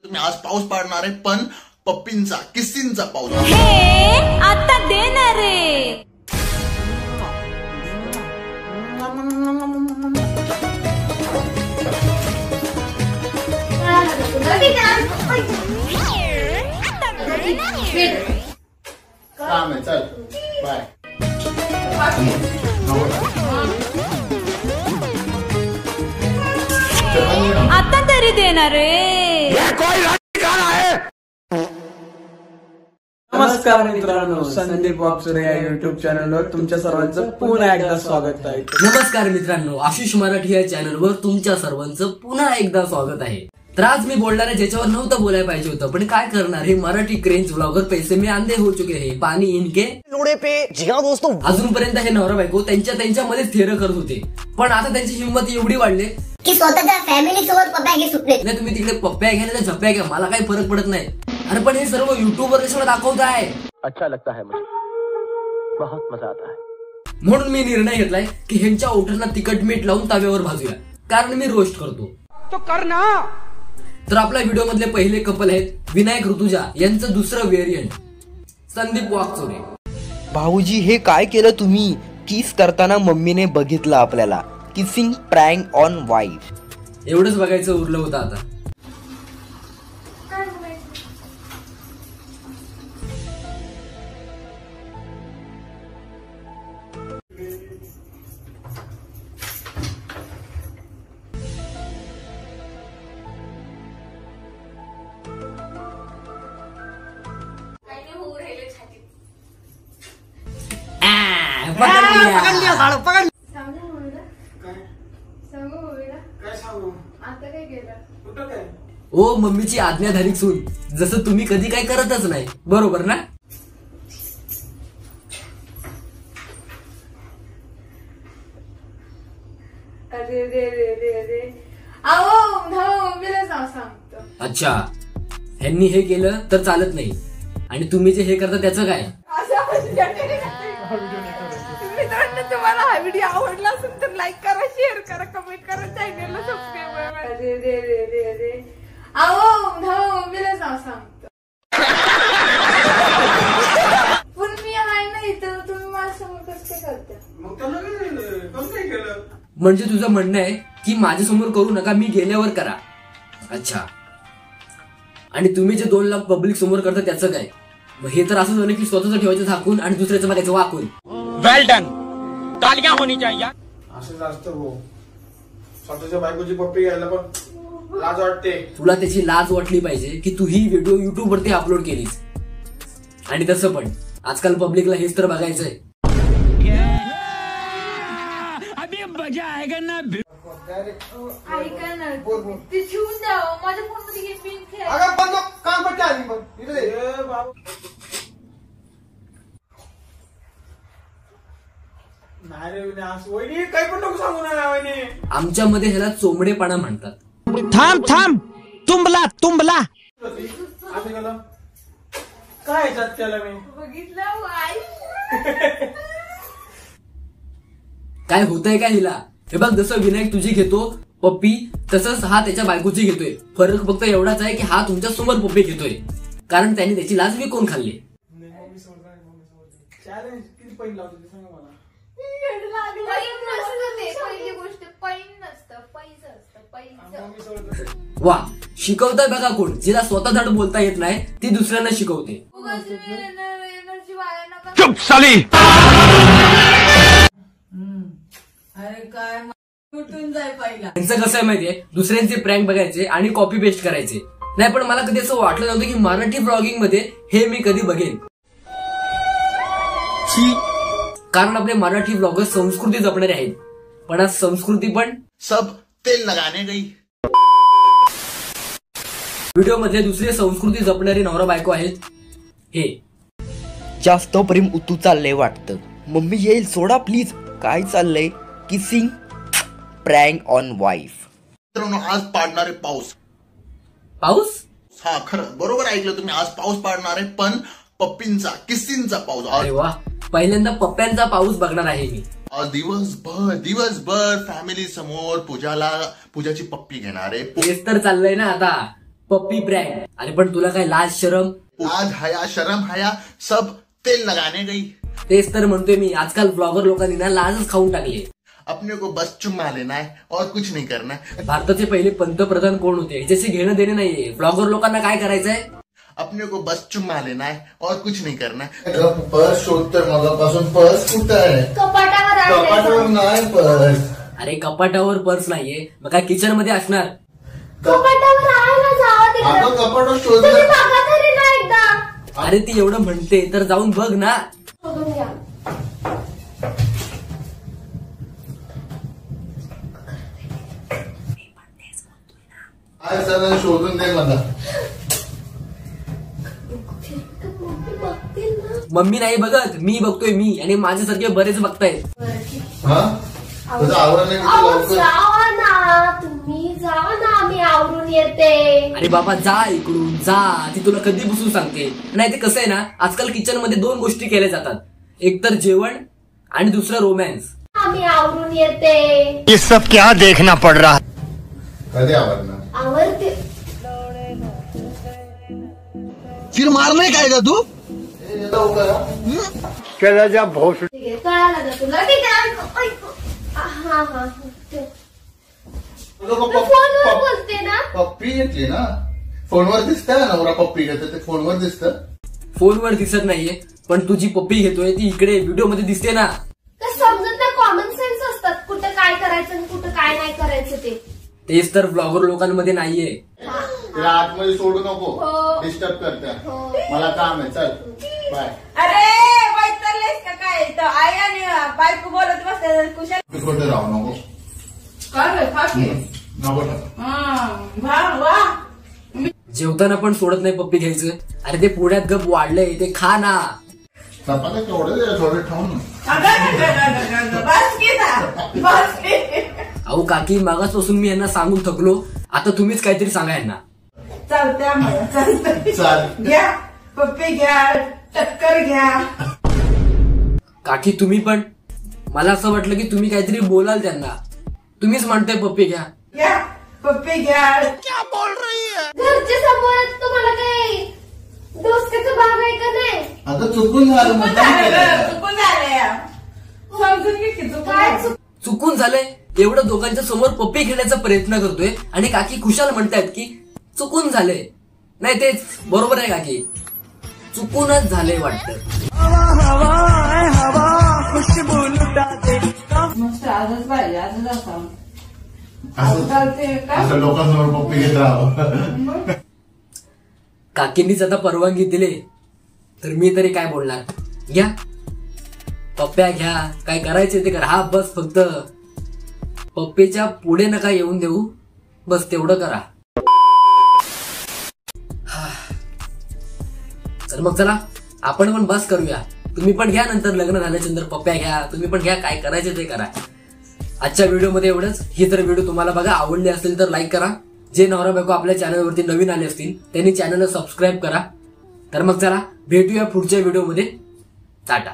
तुम्ही आज पाऊस पाडणार आहे, पण पप्पींचा किस्सींचा पाऊस. हे आता देणार रे. काम आहे, चल बाय. आता तरी देणार रे. नमस्कार मित्रांनो, संदीप वाकचुरे या युट्यूब चॅनलवर तुमच्या सर्वांचं पुन्हा एकदा स्वागत आहे. नमस्कार मित्रांनो, आशिष मराठी या चॅनलवर तुमच्या सर्वांचं पुन्हा एकदा स्वागत आहे. तर आज मी बोलणार आहे ज्याच्यावर नव्हतं बोलायला पाहिजे होतं, पण काय करणार, हे मराठी क्रेंच व्लॉगर पैसे में अंधे हो चुके हैं, पानी इनके लोड़े पे. जी हाँ दोस्तों, अजूनपर्यंत हे नवरा बायको त्यांच्यामध्येच थेर करत होते, पण आता त्यांची हिंमत एवढी वाढली की स्वतःच्या फॅमिली सोबत पप्प्या घे सुटले. नाही, तुम्ही तिकडे पप्प्या घ्या नाही झप्प्या घ्या, मला काही फरक पडत नाही. अरे पण हे सर्व युट्यूबवर कशाला दाखवत आहे. अच्छा लगता है मुझे, बहुत मजा आता है. म्हणून मी निर्णय घेतलाय की ह्यांच्या ओठांना तिखट मीठ लावून तव्यावर भाजूया, कारण मी रोस्ट करतो. तो करना. तर आपल्या व्हिडिओ मधले पहिले कपल आहेत विनायक ऋतुजा यांचं दुसरं व्हेरियंट संदीप वाकचोरे. भाऊजी हे काय केलं तुम्ही? किस करताना मम्मीने बघितलं आपल्याला. Kissing prank on wife. एवढंच बघायचं उरलं होतं आता. ओ मम्मीची आज्ञाधारिक सून, जसं तुम्ही कधी काही करतच नाही, बरोबर ना? अरे रे रे रे रे, आओ मम्मीला सांगतो. अच्छा, ह्यांनी हे केलं तर चालत नाही, आणि तुम्ही जे हे करता त्याचं काय? मित्रांनो, तुम्हाला हा व्हिडिओ आवडला असेल तर लाईक करा, शेअर करा, कमेंट करा, चॅनलला सबस्क्राईब करा. अरे रे रे रे रे, आओ मम्मीला सांगतो. पण मी आहे ना इथं, तुम्ही मला समोर कसं काय करता? म्हणजे तुझं म्हणणं आहे की माझ्यासमोर करू नका, मी गेल्यावर करा. अच्छा, आणि तुम्ही जे 2 लाख पब्लिक समोर करता त्याचं काय? मग हे तर असं झालं की स्वतःच ठेवायचं झाकून आणि दुसऱ्याचं बघायचं वाकून. वेल डन, तालियां होनी चाहिए. असं जास्त हो, स्वतःच्या बायकोची पप्पी घ्यायला पण लाज वाटते. तुला त्याची लाज वाटली पाहिजे की तू ही व्हिडिओ युट्यूब वरती अपलोड केलीस. आणि तसं पण आजकाल पब्लिकला हेच तर बघायचंय. ऐका ना, ते ठेवून द्या, माझ्या फोन मध्ये गेम बिन खेळ. काही पण नको सांगू ना. आमच्यामध्ये ह्याला चोमडेपणा म्हणतात. थांब थांब, तुंबला. काय केलं मी बघितलं आई. काय होतंय का हिला? हे बघ, जसं विनायक तुझी घेतो पप्पी, तसंच हा त्याच्या बायकोची घेतोय. फरक फक्त एवढाच आहे की हा तुमच्या समोर पप्पी घेतोय, कारण त्याने त्याची लाज विकून खाल्ली. चॅलेंज किती पैन लावतो ते सांगा मला. पहिली गोष्ट पैन नसतं, पैज असतं. वा, शिकवताय बघा कोण. जिला स्वतः धड बोलता येत नाही ती दुसऱ्यांना शिकवते. एनर्जी वाया नका. चुप साली. अरे काय कुठून जाय पहिला. त्यांचं कसं आहे माहितीये, दुसऱ्यांचे प्रँक बघायचे आणि कॉपी पेस्ट करायचे. नाही, पण मला कधी असं वाटलं नव्हतं की मराठी ब्लॉगिंग मध्ये हे मी कधी बघेन. कारण आपले मराठी ब्लॉगर संस्कृती जपणारे आहेत, पण आज संस्कृती पण सब तेल लगाने गई. व्हिडिओ मध्ये दुसरी संस्कृती जपणारी नवरा बायको आहेत हे. जास्त प्रेम उतू चाललंय वाटतं. मम्मी येईल, सोडा प्लीज. काय चाललंय? Kissing prank on wife. मित्रांनो, आज पाडणार आहे पाऊस. पाऊस? हा, खरं बरोबर ऐकलं तुम्ही. आज पाऊस पाडणार आहे, पण पप्पींचा किस्सींचा पाऊस. अरे वा, पहिल्यांदा पप्प्यांचा पाऊस बघणार आहे मी. दिवसभर फॅमिली समोर पूजाची पप्पी घेणार आहे. तेच तर चाललंय ना आता. पप्पी प्रँक. अरे पण तुला काय लाज शरम? लाज हया शर्म हया सब तेल लगाने गई. तेच तर म्हणतोय मी, आजकाल ब्लॉगर लोकांनी ना लाजच खाऊन टाकली. अपने को बस चुम्मा लेना है और कुछ नहीं करना है. भारताचे पहिले पंतप्रधान कोण होते ह्याच्याशी घेणं देणे नाहीये. ब्लॉगर लोकांना काय करायचंय? अपने को बस चुम्मा लेना है और कुछ नहीं करना है. पर्स शोधतोय मगापासून. पर्स कुठं आहे? कपाटावर नाही पर्स. अरे कपाटावर पर्स नाहीये, मग काय किचन मध्ये असणार? कपाटावर आहे ना, जावा तिकडे. आपण कपाटावर तुम्ही शोधलं. बघा तरी ना एकदा. अरे ती एवढं म्हणते तर जाऊन बघ ना. शोधून घ्या. काय सर शोधून दे मला. बघतील ना. मम्मी नाही बघत, मी बघतोय. मी आणि माझ्यासारखे बरेच बघतायत. हा तुझं आवरण नाही किती अहो, लवकर. जावा ना तुम्ही, जावा ना, मी आवरून येते. अरे बाबा जा इकडून जा. ती तुला कधी बसून सांगते. नाही ते कसं आहे ना, आजकाल किचन मध्ये 2 गोष्टी केल्या जातात, एक तर जेवण आणि दुसरं रोमॅन्स. मी आवरून येते. ये सब क्या देखना पड़ रहा. कधी आवडणार? आवरते. फिर मारने का आएगा तू. चला जा बहुत. ठीक आहे, कळालं ना तुला. ठीक आहे. हा हा ठेव. फोनवर बोलते ना. पप्पी घेतली ना. फोनवर दिसतंय नवरा पप्पी घेतो ते फोनवर दिसतं. फोनवर दिसत नाहीये, पण तू जी पप्पी घेतोय ती इकडे व्हिडिओ मध्ये दिसते ना. तर समजत ना, कॉमन सेन्स असतात, कुठं काय करायचं आणि कुठं काय नाही करायचं ते. तेच तर ब्लॉगर लोकांमध्ये नाहीये. तिला आतमध्ये सोडू नको. हो. डिस्टर्ब करते. मला काम आहे. चल बाय. अरे वैतरलेस का काय? तर आई आणि बायको बोलत बसते कुशल. तू कुठे राहू नको. काय नको जेवताना पण सोडत नाही पप्पी घ्यायचं. अरे ते पुण्यात गप वाढलंय, ते खा ना. चपात्या केवढे थोडे ठेवून. अहो काकी, मागासपासून मी यांना सांगून थकलो, आता तुम्हीच काहीतरी सांगा यांना. चालत्या मला चालतं. चाल घ्या पप्पी घ्या, टक्कर घ्या. काकी तुम्ही पण, मला असं वाटलं की तुम्ही काहीतरी बोलाल त्यांना. तुम्हीच म्हणताय पप्पी घ्या. घ्या पप्पी घ्या. घरच्या समोर तुम्हाला काही डोसक्याचा भाग आहे का नाही? आता चुकून झालं. चुकून झालंय. समजून घे की चुकून. चुकून झालंय. एवढं दोघांच्या समोर पप्पी घेण्याचा प्रयत्न करतोय आणि काकी खुशाल म्हणतायत की चुकून झालंय. नाही तेच बरोबर आहे काकी, चुकूनच झालंय वाटतं. मस्त आजच पाहिजे, आजच असावं. असं लोकांसमोर पप्पी घेत राहावं. काकींनीच आता परवानगी दिली तर मी तरी काय बोलणार. घ्या पप्प्या घ्या, काय करायचे ते करा. हा बस फक्त पप्पीच्या पुढे नका येऊन देऊ, बस तेवढं करा. तर मग चला आपण पण बस करूया. तुम्ही पण घ्या, नंतर लग्न झाल्याच्या नंतर पप्प्या घ्या. तुम्ही पण घ्या, काय करायचे ते करा. आजच्या व्हिडिओमध्ये एवढंच. ही जर व्हिडिओ तुम्हाला बघा आवडली असेल तर लाईक करा. जे नवरा बायको आपल्या चॅनलवरती नवीन आले असतील त्यांनी चॅनलला सबस्क्राईब करा. तर मग चला भेटूया पुढच्या व्हिडिओमध्ये. टाटा.